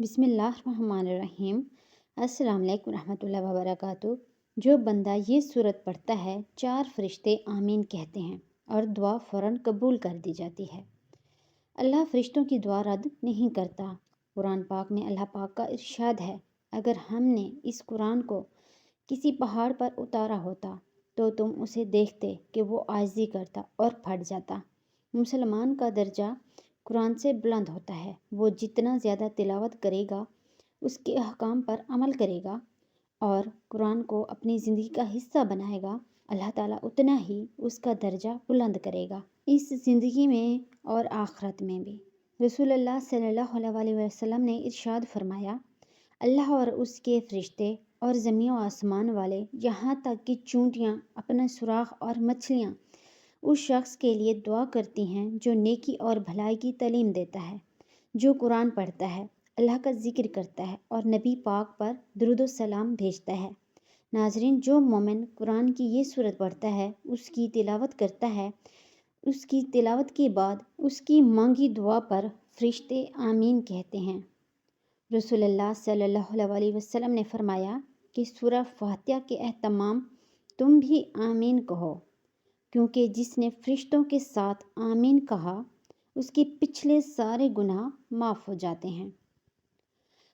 बिस्मिल्लाहिर्रहमानिर्रहीम। अस्सलाम वालेकुम रहमतुल्लाहि व बरकातुहू। जो बंदा ये सूरत पढ़ता है 4 फरिश्ते आमीन कहते हैं और दुआ फ़ौरन कबूल कर दी जाती है। अल्लाह फरिश्तों की दुआ रद्द नहीं करता। कुरान पाक में अल्लाह पाक का इरशाद है, अगर हमने इस कुरान को किसी पहाड़ पर उतारा होता तो तुम उसे देखते कि वो आजिज़ी करता और फट जाता। मुसलमान का दर्जा कुरान से बुलंद होता है। वो जितना ज़्यादा तिलावत करेगा, उसके अहकाम पर अमल करेगा और कुरान को अपनी ज़िंदगी का हिस्सा बनाएगा, अल्लाह ताला उतना ही उसका दर्जा बुलंद करेगा, इस ज़िंदगी में और आखिरत में भी। रसूलुल्लाह सल्लल्लाहु अलैहि वसल्लम ने इरशाद फरमाया, अल्लाह और उसके फरिश्ते और ज़मीन और आसमान वाले, यहाँ तक कि चूंटियाँ अपना सुराख और मछलियाँ उस शख्स के लिए दुआ करती हैं जो नेकी और भलाई की तालीम देता है, जो कुरान पढ़ता है, अल्लाह का जिक्र करता है और नबी पाक पर दुरूद व सलाम भेजता है। नाज़रीन, जो मोमिन कुरान की ये सूरत पढ़ता है, उसकी तिलावत करता है, उसकी तिलावत के बाद उसकी मांगी दुआ पर फरिश्ते आमीन कहते हैं। रसूलुल्लाह सल्लल्लाहु अलैहि वसल्लम ने फरमाया कि सूरह फातिहा के एहतमाम तुम भी आमीन कहो, क्योंकि जिसने फरिश्तों के साथ आमीन कहा उसके पिछले सारे गुनाह माफ़ हो जाते हैं,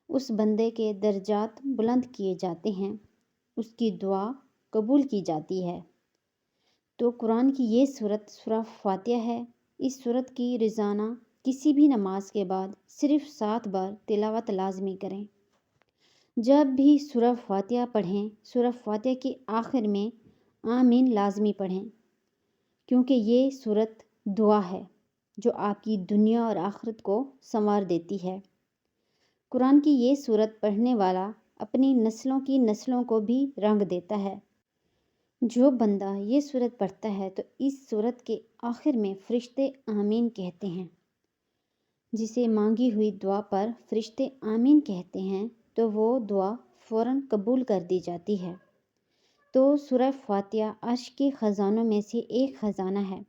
उस बंदे के दर्जात बुलंद किए जाते हैं, उसकी दुआ कबूल की जाती है। तो कुरान की ये सूरत सूरह फातिहा है। इस सूरत की रोज़ाना किसी भी नमाज के बाद सिर्फ़ 7 बार तिलावत लाजमी करें। जब भी सूरह फातिहा पढ़ें, सूरह फातिहा के आखिर में आमीन लाजमी पढ़ें, क्योंकि ये सूरत दुआ है जो आपकी दुनिया और आखिरत को संवार देती है। कुरान की ये सूरत पढ़ने वाला अपनी नस्लों की नस्लों को भी रंग देता है। जो बंदा ये सूरत पढ़ता है तो इस सूरत के आखिर में फरिश्ते आमीन कहते हैं। जिसे मांगी हुई दुआ पर फरिश्ते आमीन कहते हैं तो वो दुआ फ़ौरन कबूल कर दी जाती है। तो सूरह फातिहा अर्श के ख़ज़ानों में से एक ख़ज़ाना है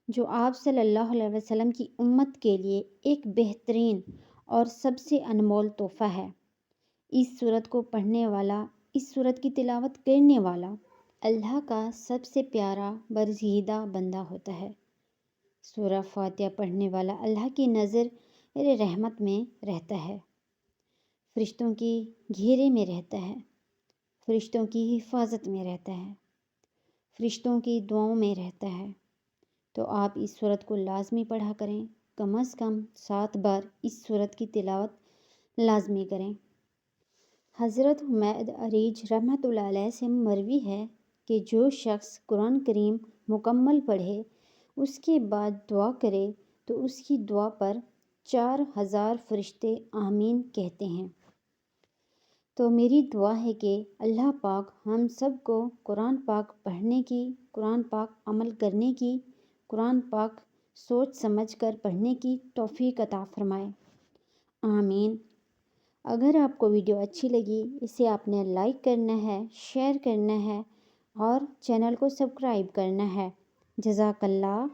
जो आप सल्लल्लाहु अलैहि वसल्लम की उम्मत के लिए एक बेहतरीन और सबसे अनमोल तोहफ़ा है। इस सूरत को पढ़ने वाला, इस सूरत की तिलावत करने वाला अल्लाह का सबसे प्यारा बरगज़ीदा बंदा होता है। सूरह फातिहा पढ़ने वाला अल्लाह की नज़र रहमत में रहता है, फरिश्तों की घेरे में रहता है, फरिश्तों की हिफाजत में रहता है, फरिश्तों की दुआओं में रहता है। तो आप इस सूरत को लाजमी पढ़ा करें, कम से कम 7 बार इस सूरत की तिलावत लाजमी करें। हज़रत हुमैद अरीज रहमतुल्लाह अलैह से मरवी है कि जो शख्स कुरान करीम मुकम्मल पढ़े, उसके बाद दुआ करे तो उसकी दुआ पर 4000 फरिश्ते आमीन कहते हैं। तो मेरी दुआ है कि अल्लाह पाक हम सब को कुरान पाक पढ़ने की, कुरान पाक अमल करने की, कुरान पाक सोच समझ कर पढ़ने की तौफीक अता फरमाए। आमीन। अगर आपको वीडियो अच्छी लगी, इसे आपने लाइक करना है, शेयर करना है और चैनल को सब्सक्राइब करना है। जज़ाकल्लाह।